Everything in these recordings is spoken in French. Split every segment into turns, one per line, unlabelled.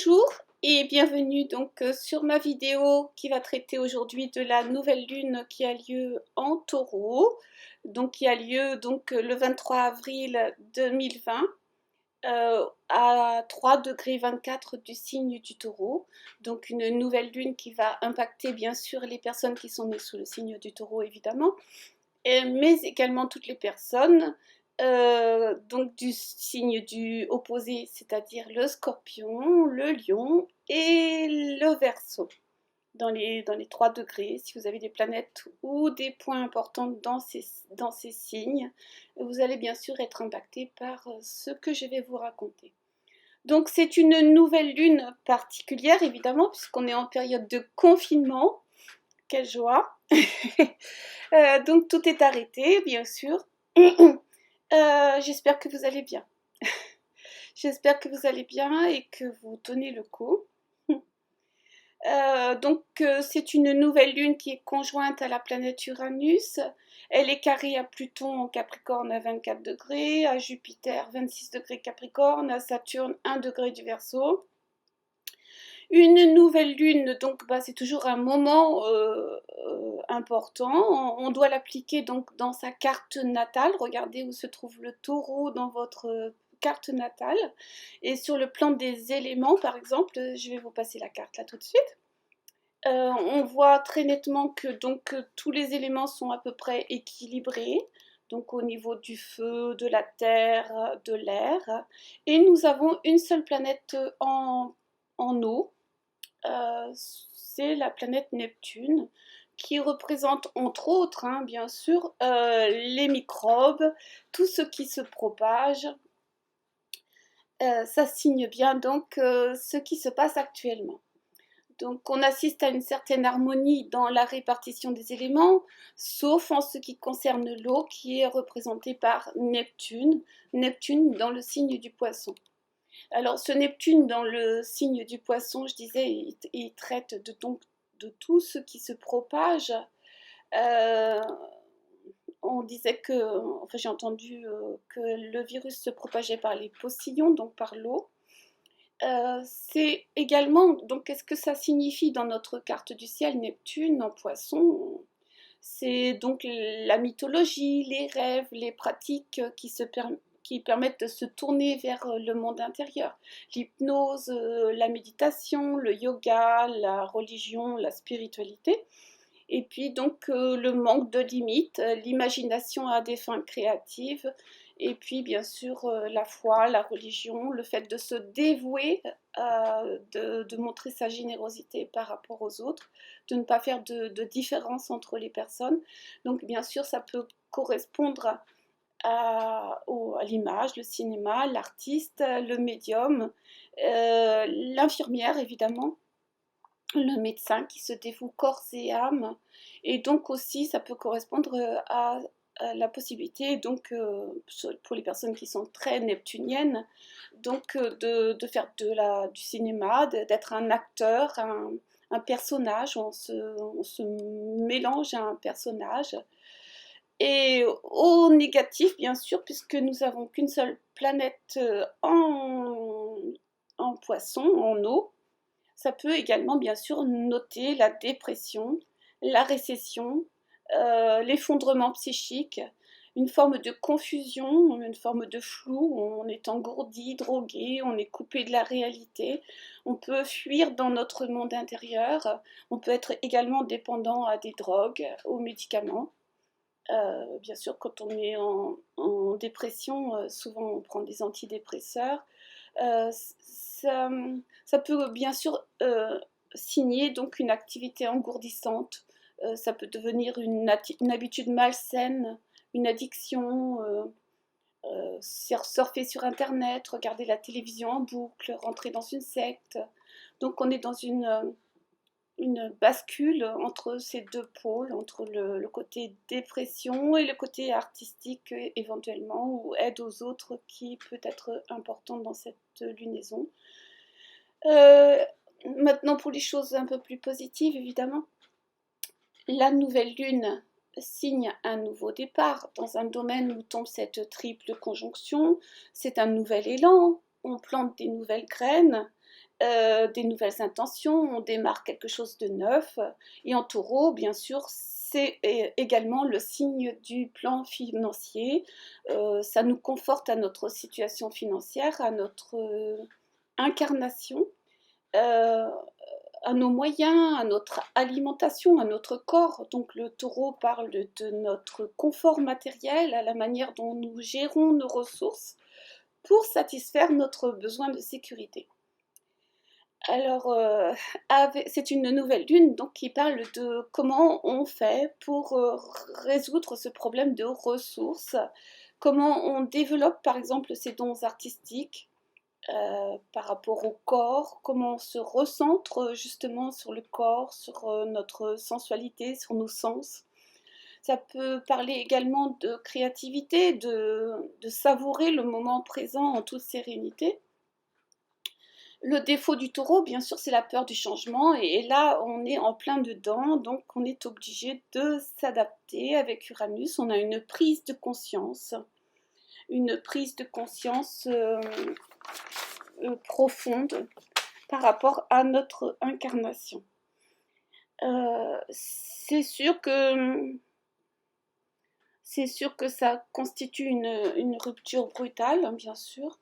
Bonjour et bienvenue donc sur ma vidéo qui va traiter aujourd'hui de la nouvelle lune qui a lieu en Taureau, donc qui a lieu donc le 23 avril 2020 à 3,24 du signe du Taureau. Donc une nouvelle lune qui va impacter bien sûr les personnes qui sont nées sous le signe du Taureau évidemment, mais également toutes les personnes donc du signe du opposé, c'est-à-dire le Scorpion, le Lion et le Verseau. Dans les 3 degrés, si vous avez des planètes ou des points importants dans ces signes, vous allez bien sûr être impacté par ce que je vais vous raconter. Donc c'est une nouvelle lune particulière évidemment, puisqu'on est en période de confinement. Quelle joie. Donc tout est arrêté, bien sûr. J'espère que vous allez bien. J'espère que vous allez bien et que vous tenez le coup. C'est une nouvelle lune qui est conjointe à la planète Uranus. Elle est carrée à Pluton en Capricorne à 24 degrés, à Jupiter 26 degrés Capricorne, à Saturne 1 degré du Verseau. Une nouvelle lune, donc c'est toujours un moment important. On doit l'appliquer donc dans sa carte natale. Regardez où se trouve le Taureau dans votre carte natale. Et sur le plan des éléments, par exemple, je vais vous passer la carte là tout de suite. On voit très nettement que donc tous les éléments sont à peu près équilibrés. Donc au niveau du feu, de la terre, de l'air. Et nous avons une seule planète en eau. C'est la planète Neptune qui représente entre autres, bien sûr, les microbes, tout ce qui se propage. Ça signe bien donc ce qui se passe actuellement. Donc on assiste à une certaine harmonie dans la répartition des éléments, sauf en ce qui concerne l'eau qui est représentée par Neptune, Neptune dans le signe du Poisson. Alors ce Neptune dans le signe du Poisson, je disais, il traite de tout ce qui se propage. On disait j'ai entendu que le virus se propageait par les postillons, donc par l'eau. C'est également, donc qu'est-ce que ça signifie dans notre carte du ciel, Neptune en Poisson? C'est donc la mythologie, les rêves, les pratiques qui permettent de se tourner vers le monde intérieur. L'hypnose, la méditation, le yoga, la religion, la spiritualité. Et puis donc le manque de limites, l'imagination à des fins créatives, et puis bien sûr la foi, la religion, le fait de se dévouer, de montrer sa générosité par rapport aux autres, de ne pas faire de différence entre les personnes. Donc bien sûr ça peut correspondre à l'image, le cinéma, l'artiste, le médium, l'infirmière évidemment, le médecin qui se dévoue corps et âme, et donc aussi ça peut correspondre à la possibilité donc pour les personnes qui sont très neptuniennes donc de faire du cinéma, d'être un acteur, un personnage, on se mélange à un personnage. Et au négatif bien sûr, puisque nous avons qu'une seule planète en Poisson, en eau, ça peut également bien sûr noter la dépression, la récession, l'effondrement psychique, une forme de confusion, une forme de flou, on est engourdi, drogué, on est coupé de la réalité, on peut fuir dans notre monde intérieur, on peut être également dépendant à des drogues, aux médicaments. Bien sûr, quand on est en dépression, souvent on prend des antidépresseurs. Ça peut bien sûr signer donc une activité engourdissante. Ça peut devenir une habitude malsaine, une addiction, surfer sur internet, regarder la télévision en boucle, rentrer dans une secte. Donc on est dans une bascule entre ces deux pôles, entre le côté dépression et le côté artistique éventuellement, ou aide aux autres qui peut être important dans cette lunaison. Maintenant pour les choses un peu plus positives évidemment, la nouvelle lune signe un nouveau départ dans un domaine où tombe cette triple conjonction. C'est un nouvel élan, on plante des nouvelles graines, des nouvelles intentions, on démarre quelque chose de neuf. Et en taureau, bien sûr, c'est également le signe du plan financier. Ça nous conforte à notre situation financière, à notre incarnation, à nos moyens, à notre alimentation, à notre corps. Donc le taureau parle de notre confort matériel, à la manière dont nous gérons nos ressources pour satisfaire notre besoin de sécurité. Alors, c'est une nouvelle lune donc qui parle de comment on fait pour résoudre ce problème de ressources, comment on développe par exemple ses dons artistiques par rapport au corps, comment on se recentre justement sur le corps, sur notre sensualité, sur nos sens. Ça peut parler également de créativité, de savourer le moment présent en toute sérénité. Le défaut du taureau, bien sûr, c'est la peur du changement. Et là, on est en plein dedans, donc on est obligé de s'adapter avec Uranus. On a une prise de conscience profonde par rapport à notre incarnation. C'est sûr que ça constitue une rupture brutale, bien sûr.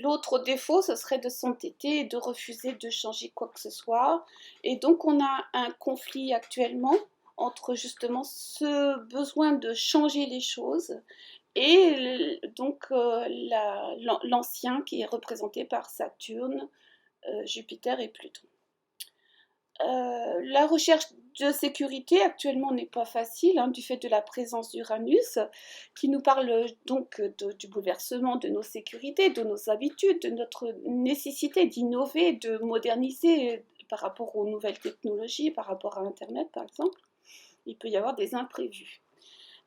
L'autre défaut, ce serait de s'entêter et de refuser de changer quoi que ce soit. Et donc, on a un conflit actuellement entre justement ce besoin de changer les choses et donc l'ancien qui est représenté par Saturne, Jupiter et Pluton. La recherche de sécurité actuellement n'est pas facile du fait de la présence d'Uranus qui nous parle donc du bouleversement de nos sécurités, de nos habitudes, de notre nécessité d'innover, de moderniser par rapport aux nouvelles technologies, par rapport à Internet par exemple. Il peut y avoir des imprévus.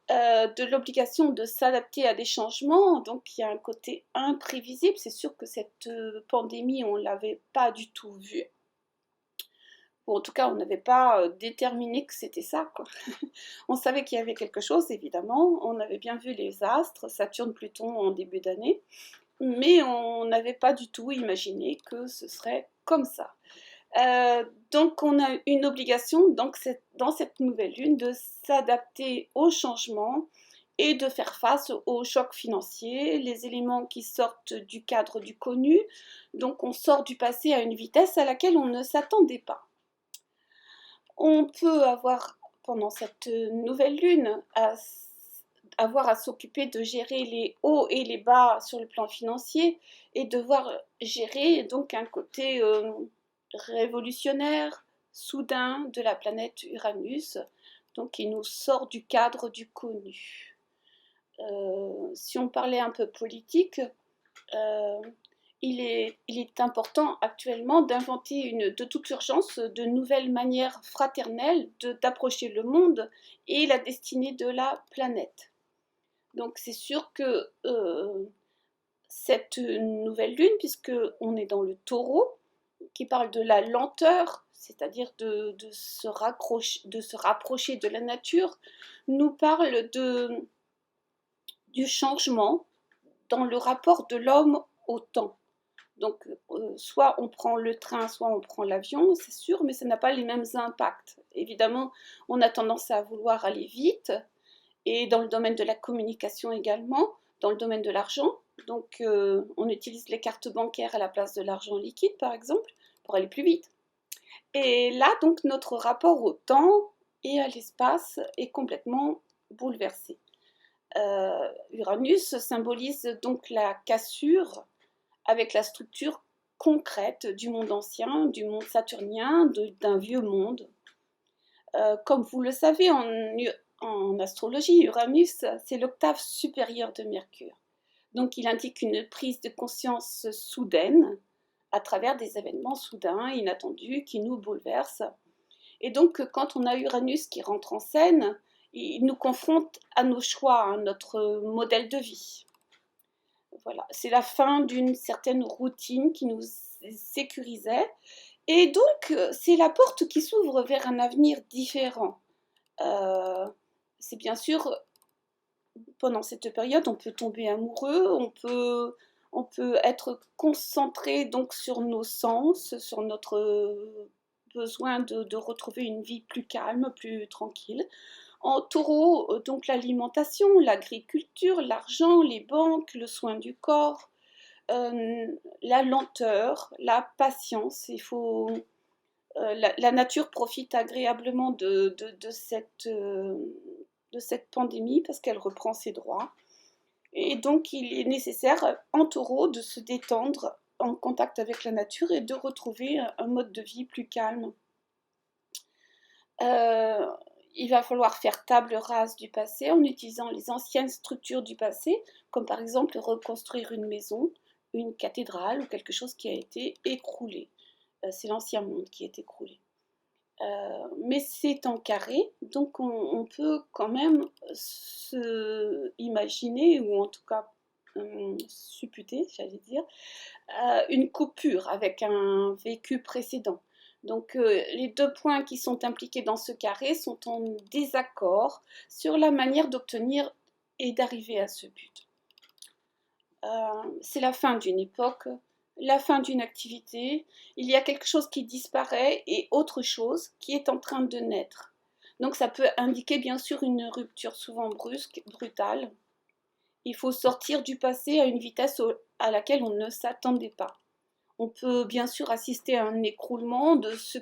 De l'obligation de s'adapter à des changements, donc il y a un côté imprévisible. C'est sûr que cette pandémie, on ne l'avait pas du tout vue. Ou en tout cas, on n'avait pas déterminé que c'était ça, quoi. On savait qu'il y avait quelque chose, évidemment. On avait bien vu les astres, Saturne, Pluton en début d'année. Mais on n'avait pas du tout imaginé que ce serait comme ça. Donc on a une obligation dans cette nouvelle lune de s'adapter aux changements et de faire face aux chocs financiers, les éléments qui sortent du cadre du connu. Donc on sort du passé à une vitesse à laquelle on ne s'attendait pas. On peut avoir, pendant cette nouvelle lune, avoir à s'occuper de gérer les hauts et les bas sur le plan financier et devoir gérer donc un côté révolutionnaire, soudain de la planète Uranus, donc qui nous sort du cadre du connu. Si on parlait un peu politique, il est important actuellement d'inventer de toute urgence de nouvelles manières fraternelles d'approcher le monde et la destinée de la planète. Donc c'est sûr que cette nouvelle lune, puisqu'on est dans le taureau, qui parle de la lenteur, c'est-à-dire de se rapprocher de la nature, nous parle du changement dans le rapport de l'homme au temps. Donc, soit on prend le train, soit on prend l'avion, c'est sûr, mais ça n'a pas les mêmes impacts. Évidemment, on a tendance à vouloir aller vite, et dans le domaine de la communication également, dans le domaine de l'argent. Donc, on utilise les cartes bancaires à la place de l'argent liquide, par exemple, pour aller plus vite. Et là, donc, notre rapport au temps et à l'espace est complètement bouleversé. Uranus symbolise donc la cassure avec la structure concrète du monde ancien, du monde saturnien, d'un vieux monde. Comme vous le savez, en astrologie, Uranus, c'est l'octave supérieure de Mercure. Donc il indique une prise de conscience soudaine à travers des événements soudains, inattendus, qui nous bouleversent. Et donc quand on a Uranus qui rentre en scène, il nous confronte à nos choix, à notre modèle de vie. Voilà, c'est la fin d'une certaine routine qui nous sécurisait. Et donc, c'est la porte qui s'ouvre vers un avenir différent. C'est bien sûr, pendant cette période, on peut tomber amoureux, On peut être concentré donc sur nos sens, sur notre besoin de retrouver une vie plus calme, plus tranquille. En taureau, donc l'alimentation, l'agriculture, l'argent, les banques, le soin du corps, la lenteur, la patience. Il faut la nature profite agréablement de cette pandémie parce qu'elle reprend ses droits. Et donc, il est nécessaire en taureau de se détendre en contact avec la nature et de retrouver un mode de vie plus calme. Il va falloir faire table rase du passé en utilisant les anciennes structures du passé, comme par exemple reconstruire une maison, une cathédrale ou quelque chose qui a été écroulé. C'est l'ancien monde qui est écroulé. Mais c'est en carré, donc on peut quand même se imaginer, ou en tout cas supputer, j'allais dire, une coupure avec un vécu précédent. Donc les deux points qui sont impliqués dans ce carré sont en désaccord sur la manière d'obtenir et d'arriver à ce but. C'est la fin d'une époque, la fin d'une activité, il y a quelque chose qui disparaît et autre chose qui est en train de naître. Donc ça peut indiquer bien sûr une rupture souvent brusque, brutale. Il faut sortir du passé à une vitesse à laquelle on ne s'attendait pas. On peut bien sûr assister à un écroulement de ce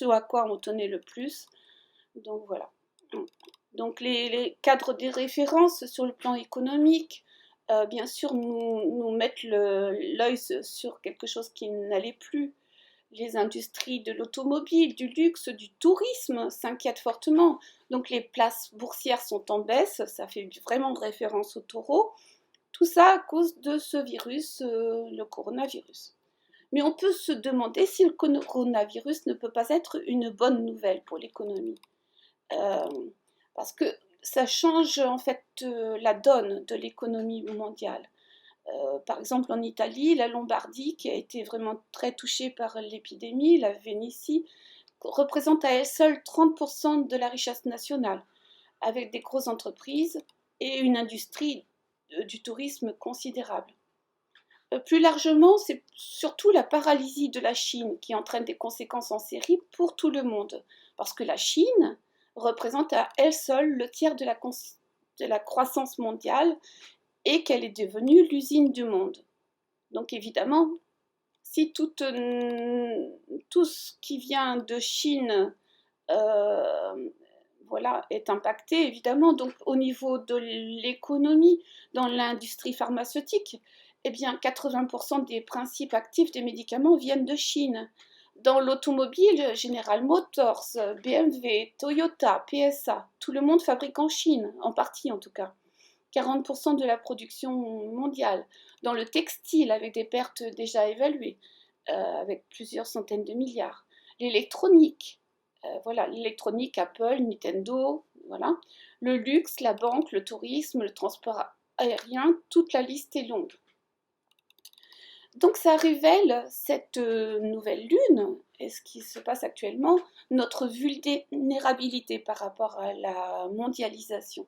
à quoi on tenait le plus. Donc voilà. Donc les cadres des références sur le plan économique, bien sûr, nous mettent l'œil sur quelque chose qui n'allait plus. Les industries de l'automobile, du luxe, du tourisme s'inquiètent fortement. Donc les places boursières sont en baisse, ça fait vraiment référence au taureau. Tout ça à cause de ce virus, le coronavirus. Mais on peut se demander si le coronavirus ne peut pas être une bonne nouvelle pour l'économie. Parce que ça change en fait la donne de l'économie mondiale. Par exemple en Italie, la Lombardie, qui a été vraiment très touchée par l'épidémie, la Vénétie, représente à elle seule 30% de la richesse nationale, avec des grosses entreprises et une industrie du tourisme considérable. Plus largement, c'est surtout la paralysie de la Chine qui entraîne des conséquences en série pour tout le monde, parce que la Chine représente à elle seule le tiers de la croissance mondiale et qu'elle est devenue l'usine du monde. Donc évidemment, si tout ce qui vient de Chine voilà, est impacté, évidemment, donc au niveau de l'économie, dans l'industrie pharmaceutique, eh bien 80% des principes actifs des médicaments viennent de Chine. Dans l'automobile, General Motors, BMW, Toyota, PSA, tout le monde fabrique en Chine, en partie en tout cas. 40% de la production mondiale. Dans le textile, avec des pertes déjà évaluées, avec plusieurs centaines de milliards. L'électronique, voilà, l'électronique, Apple, Nintendo, voilà. Le luxe, la banque, le tourisme, le transport aérien, toute la liste est longue. Donc ça révèle cette nouvelle lune, et ce qui se passe actuellement, notre vulnérabilité par rapport à la mondialisation.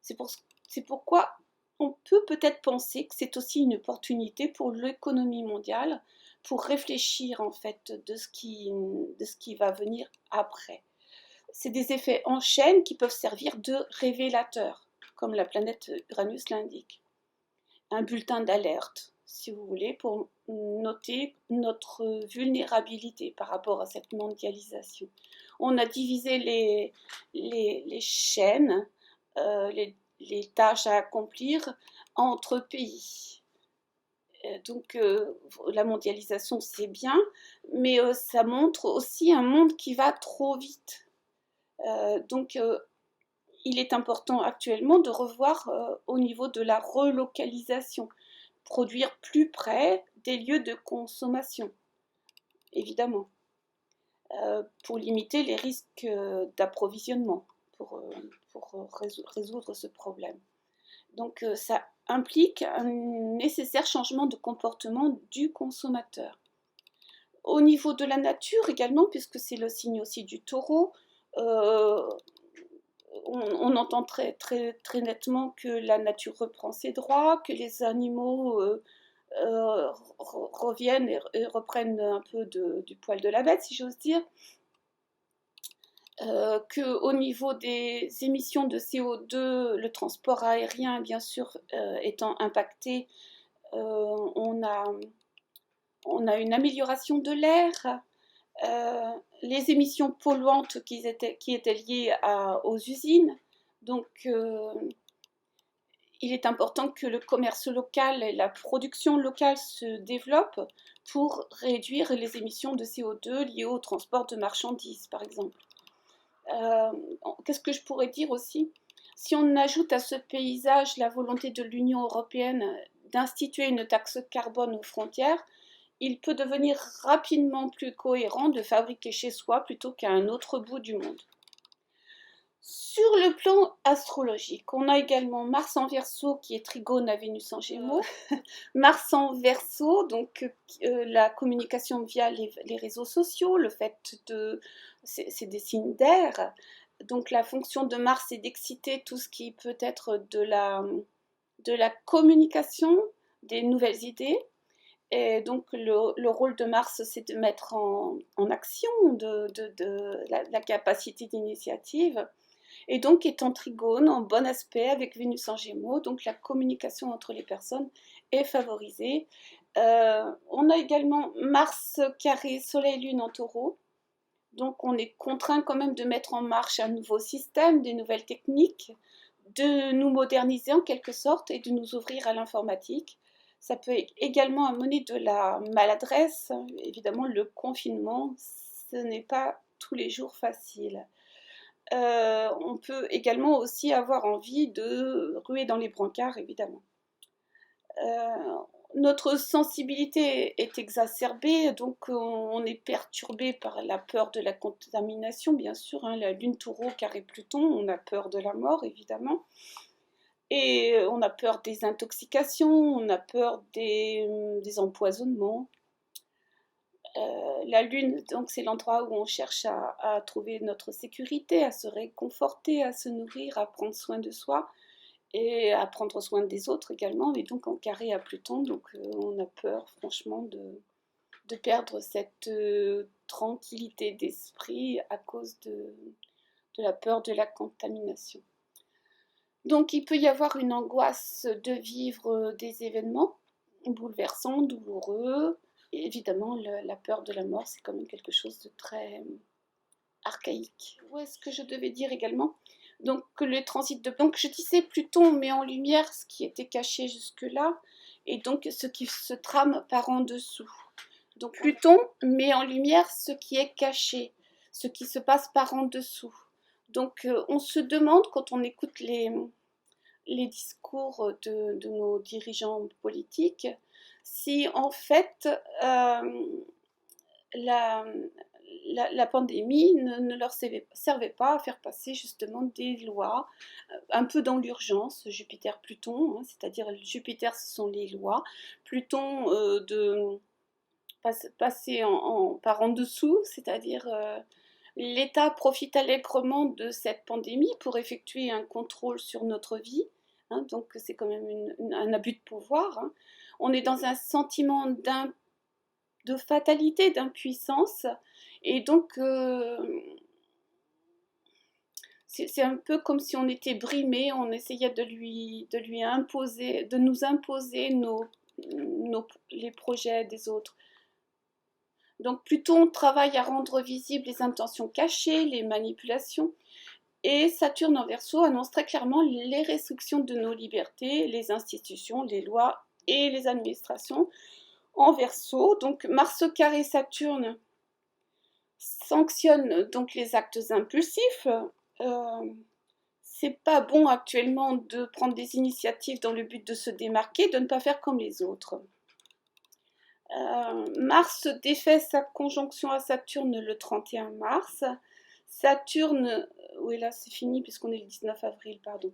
C'est pourquoi on peut peut-être penser que c'est aussi une opportunité pour l'économie mondiale, pour réfléchir en fait de ce qui va venir après. C'est des effets en chaîne qui peuvent servir de révélateurs, comme la planète Uranus l'indique. Un bulletin d'alerte, si vous voulez, pour noter notre vulnérabilité par rapport à cette mondialisation. On a divisé les chaînes, les tâches à accomplir entre pays. Donc la mondialisation c'est bien, mais ça montre aussi un monde qui va trop vite. Donc il est important actuellement de revoir au niveau de la relocalisation, produire plus près des lieux de consommation, évidemment, pour limiter les risques d'approvisionnement, pour résoudre ce problème. Donc ça implique un nécessaire changement de comportement du consommateur. Au niveau de la nature également, puisque c'est le signe aussi du taureau, on entend très nettement que la nature reprend ses droits, que les animaux reviennent et reprennent un peu du poil de la bête, si j'ose dire. Qu'au niveau des émissions de CO2, le transport aérien, bien sûr, étant impacté, on a une amélioration de l'air. Les émissions polluantes qui étaient liées aux usines. Donc, il est important que le commerce local et la production locale se développent pour réduire les émissions de CO2 liées au transport de marchandises, par exemple. Qu'est-ce que je pourrais dire aussi? Si on ajoute à ce paysage la volonté de l'Union européenne d'instituer une taxe carbone aux frontières, il peut devenir rapidement plus cohérent de fabriquer chez soi plutôt qu'à un autre bout du monde. Sur le plan astrologique, on a également Mars en Verseau qui est trigone à Vénus en Gémeaux. Mars en Verseau, donc la communication via les réseaux sociaux, le fait c'est des signes d'air. Donc la fonction de Mars est d'exciter tout ce qui peut être de la communication, des nouvelles idées. Et donc le rôle de Mars, c'est de mettre en action la capacité d'initiative. Et donc est en trigone, en bon aspect avec Vénus en Gémeaux, donc la communication entre les personnes est favorisée. On a également Mars carré Soleil-Lune en Taureau, donc on est contraint quand même de mettre en marche un nouveau système, des nouvelles techniques, de nous moderniser en quelque sorte et de nous ouvrir à l'informatique. Ça peut également amener de la maladresse. Évidemment, le confinement, ce n'est pas tous les jours facile. On peut également aussi avoir envie de ruer dans les brancards, évidemment. Notre sensibilité est exacerbée, donc on est perturbé par la peur de la contamination, bien sûr. Hein, la lune taureau carré Pluton, on a peur de la mort, évidemment. Et on a peur des intoxications, on a peur des empoisonnements. La lune, donc, c'est l'endroit où on cherche à trouver notre sécurité, à se réconforter, à se nourrir, à prendre soin de soi et à prendre soin des autres également. Et donc en carré à Pluton, donc on a peur franchement de perdre cette tranquillité d'esprit à cause de la peur de la contamination. Donc il peut y avoir une angoisse de vivre des événements bouleversants, douloureux. Et évidemment, la peur de la mort, c'est quand même quelque chose de très archaïque. Où est-ce que je devais dire également? Donc le transit de... Donc je disais Pluton met en lumière ce qui était caché jusque-là, et donc ce qui se trame par en dessous. Donc Pluton met en lumière ce qui est caché, ce qui se passe par en dessous. Donc on se demande quand on écoute les discours de nos dirigeants politiques, si en fait la pandémie ne leur servait pas à faire passer justement des lois, un peu dans l'urgence, Jupiter-Pluton, hein, c'est-à-dire Jupiter ce sont les lois, Pluton de passer par en dessous, c'est-à-dire l'État profite allègrement de cette pandémie pour effectuer un contrôle sur notre vie, hein, donc c'est quand même un abus de pouvoir. Hein. On est dans un sentiment de fatalité, d'impuissance, et donc c'est un peu comme si on était brimé, on essayait de lui imposer, de nous imposer les projets des autres. Donc Pluton travaille à rendre visibles les intentions cachées, les manipulations, et Saturne en Verseau annonce très clairement les restrictions de nos libertés, les institutions, les lois et les administrations. En Verseau, donc Mars carré Saturne sanctionne donc les actes impulsifs. C'est pas bon actuellement de prendre des initiatives dans le but de se démarquer, de ne pas faire comme les autres. Mars défait sa conjonction à Saturne le 31 mars. Saturne, oui là c'est fini puisqu'on est le 19 avril, pardon.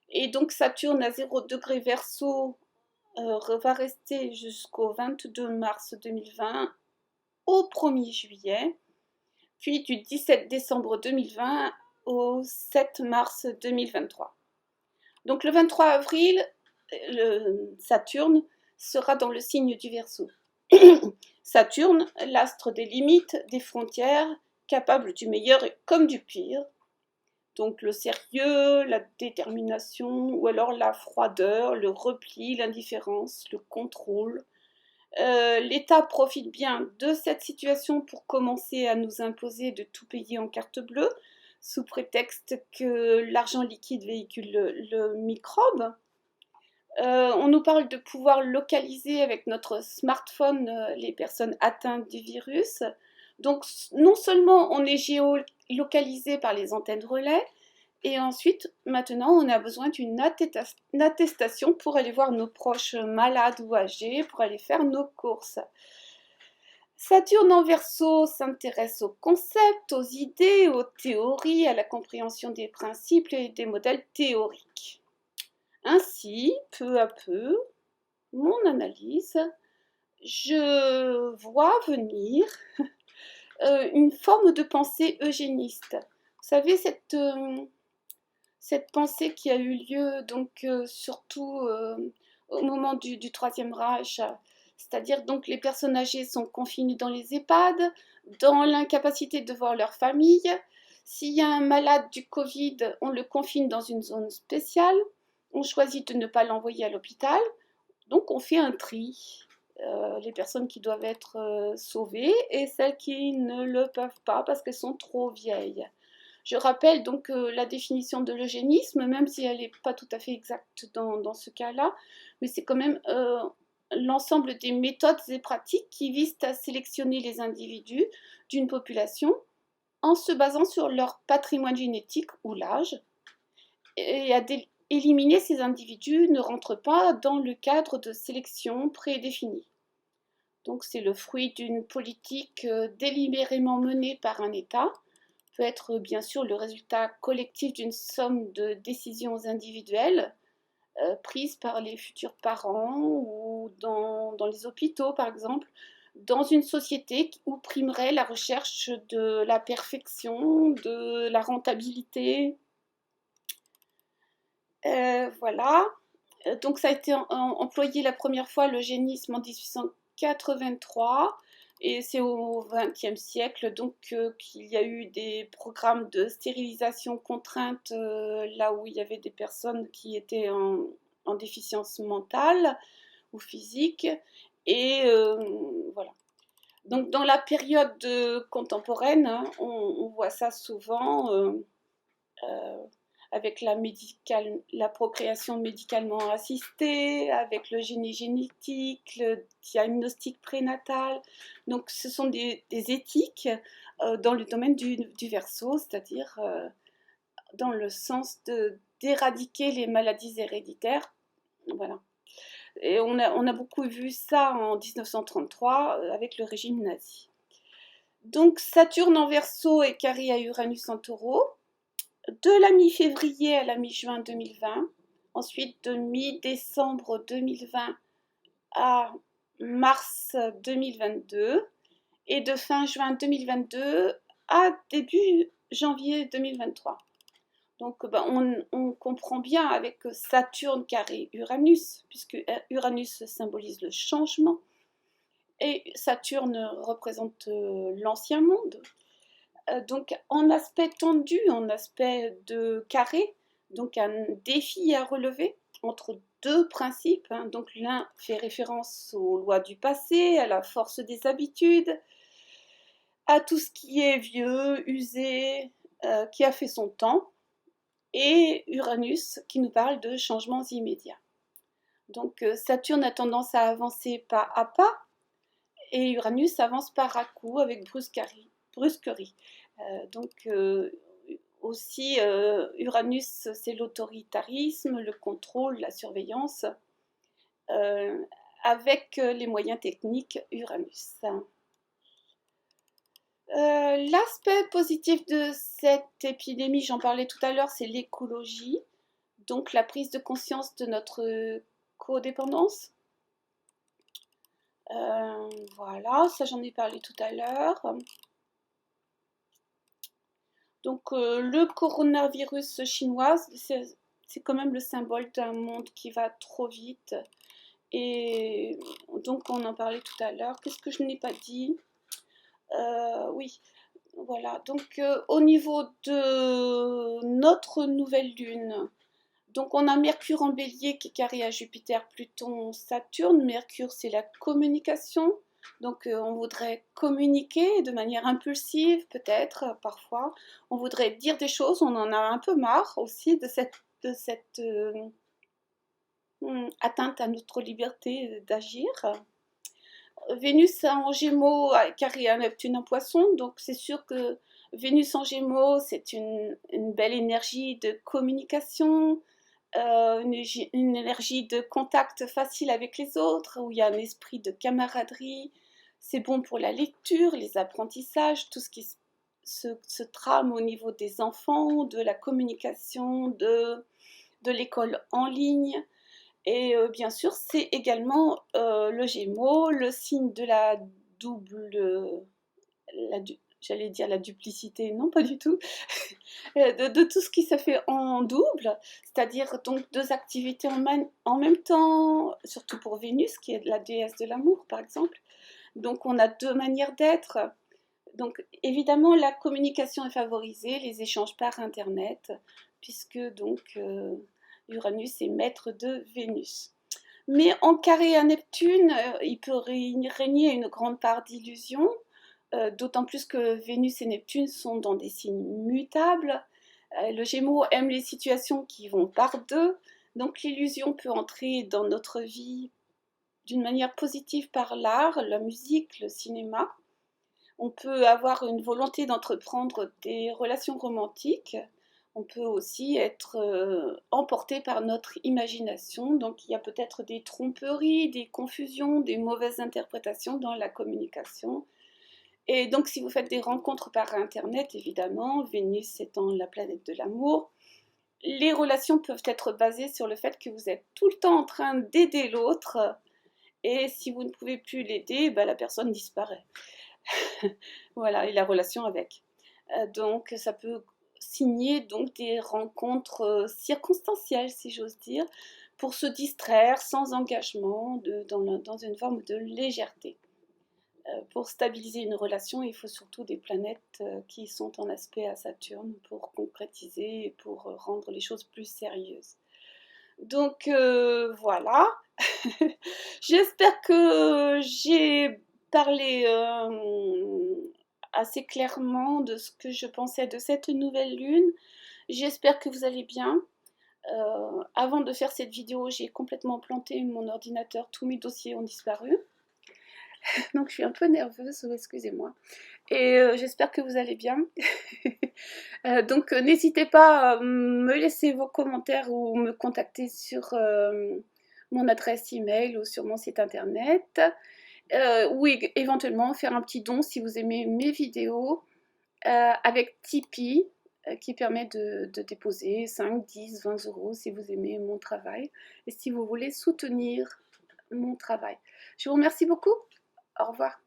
Et donc Saturne à 0 degré Verseau va rester jusqu'au 22 mars 2020 au 1er juillet, puis du 17 décembre 2020 au 7 mars 2023. Donc le 23 avril, Saturne sera dans le signe du Verseau. Saturne, l'astre des limites, des frontières, capable du meilleur comme du pire. Donc le sérieux, la détermination, ou alors la froideur, le repli, l'indifférence, le contrôle. L'État profite bien de cette situation pour commencer à nous imposer de tout payer en carte bleue, sous prétexte que l'argent liquide véhicule le microbe. On nous parle de pouvoir localiser avec notre smartphone les personnes atteintes du virus. Donc non seulement on est géolocalisé par les antennes relais, et ensuite, maintenant, on a besoin d'une attestation pour aller voir nos proches malades ou âgés, pour aller faire nos courses. Saturne en Verseau s'intéresse aux concepts, aux idées, aux théories, à la compréhension des principes et des modèles théoriques. Ainsi, peu à peu, mon analyse, je vois venir une forme de pensée eugéniste. Vous savez, cette pensée qui a eu lieu donc surtout au moment du Troisième Reich, c'est-à-dire donc les personnes âgées sont confinées dans les EHPAD, dans l'incapacité de voir leur famille. S'il y a un malade du Covid, on le confine dans une zone spéciale, on choisit de ne pas l'envoyer à l'hôpital, donc on fait un tri. Les personnes qui doivent être sauvées et celles qui ne le peuvent pas parce qu'elles sont trop vieilles. Je rappelle donc la définition de l'eugénisme, même si elle n'est pas tout à fait exacte dans ce cas-là, mais c'est quand même l'ensemble des méthodes et pratiques qui visent à sélectionner les individus d'une population en se basant sur leur patrimoine génétique ou l'âge, et à éliminer ces individus ne rentre pas dans le cadre de sélection prédéfinie. Donc c'est le fruit d'une politique délibérément menée par un État, peut être bien sûr le résultat collectif d'une somme de décisions individuelles prises par les futurs parents ou dans les hôpitaux par exemple, dans une société où primerait la recherche de la perfection, de la rentabilité. Voilà. Donc ça a été employé la première fois l'eugénisme en 1883. Et c'est au XXe siècle donc qu'il y a eu des programmes de stérilisation contrainte là où il y avait des personnes qui étaient en déficience mentale ou physique. Et voilà. Donc dans la période contemporaine, hein, on voit ça souvent avec la procréation médicalement assistée, avec le génie génétique, le diagnostic prénatal. Donc ce sont des éthiques dans le domaine du Verseau, c'est-à-dire dans le sens d'éradiquer les maladies héréditaires. Voilà. Et on a beaucoup vu ça en 1933 avec le régime nazi. Donc Saturne en Verseau est carré à Uranus en Taureau. De la mi-février à la mi-juin 2020, ensuite de mi-décembre 2020 à mars 2022 et de fin juin 2022 à début janvier 2023. Donc on comprend bien avec Saturne carré Uranus, puisque Uranus symbolise le changement et Saturne représente l'ancien monde. Donc en aspect tendu, en aspect de carré, donc un défi à relever entre deux principes. Hein. Donc l'un fait référence aux lois du passé, à la force des habitudes, à tout ce qui est vieux, usé, qui a fait son temps, et Uranus qui nous parle de changements immédiats. Donc Saturne a tendance à avancer pas à pas, et Uranus avance par à-coups avec brusquerie. Donc aussi Uranus c'est l'autoritarisme, le contrôle, la surveillance avec les moyens techniques Uranus. L'aspect positif de cette épidémie, j'en parlais tout à l'heure, c'est l'écologie, donc la prise de conscience de notre codépendance. Voilà, ça j'en ai parlé tout à l'heure. Donc le coronavirus chinois, c'est quand même le symbole d'un monde qui va trop vite. Et donc on en parlait tout à l'heure. Qu'est-ce que je n'ai pas dit? Oui, voilà. Donc au niveau de notre nouvelle lune, donc on a Mercure en Bélier qui est carré à Jupiter, Pluton, Saturne. Mercure, c'est la communication. Donc on voudrait communiquer de manière impulsive, peut-être, parfois. On voudrait dire des choses, on en a un peu marre aussi de cette atteinte à notre liberté d'agir. Vénus en Gémeaux, carré à Neptune en Poisson, donc c'est sûr que Vénus en Gémeaux, c'est une belle énergie de communication, une énergie de contact facile avec les autres, où il y a un esprit de camaraderie. C'est bon pour la lecture, les apprentissages, tout ce qui se trame au niveau des enfants, de la communication, de l'école en ligne. Et bien sûr, c'est également le Gémeaux, le signe de la double, j'allais dire la duplicité, non pas du tout, de tout ce qui se fait en double, c'est-à-dire donc deux activités en même temps, surtout pour Vénus, qui est la déesse de l'amour par exemple. Donc on a deux manières d'être. Donc évidemment, la communication est favorisée, les échanges par Internet, puisque donc Uranus est maître de Vénus. Mais en carré à Neptune, il peut régner une grande part d'illusion, d'autant plus que Vénus et Neptune sont dans des signes mutables. Le Gémeaux aime les situations qui vont par deux, donc l'illusion peut entrer dans notre vie d'une manière positive par l'art, la musique, le cinéma. On peut avoir une volonté d'entreprendre des relations romantiques. On peut aussi être emporté par notre imagination. Donc il y a peut-être des tromperies, des confusions, des mauvaises interprétations dans la communication. Et donc si vous faites des rencontres par Internet, évidemment, Vénus étant la planète de l'amour, les relations peuvent être basées sur le fait que vous êtes tout le temps en train d'aider l'autre. Et si vous ne pouvez plus l'aider, la personne disparaît. Voilà, et la relation avec. Donc ça peut signer donc des rencontres circonstancielles, si j'ose dire, pour se distraire sans engagement, dans une forme de légèreté. Pour stabiliser une relation, il faut surtout des planètes qui sont en aspect à Saturne pour concrétiser et pour rendre les choses plus sérieuses. Donc voilà. J'espère que j'ai parlé assez clairement de ce que je pensais de cette nouvelle lune. J'espère que vous allez bien. Avant de faire cette vidéo, j'ai complètement planté mon ordinateur, tous mes dossiers ont disparu. Donc je suis un peu nerveuse, excusez-moi. Et j'espère que vous allez bien. Donc n'hésitez pas à me laisser vos commentaires ou me contacter sur mon adresse email ou sur mon site internet. Ou éventuellement faire un petit don si vous aimez mes vidéos avec Tipeee qui permet de déposer 5, 10, 20 euros si vous aimez mon travail et si vous voulez soutenir mon travail. Je vous remercie beaucoup. Au revoir.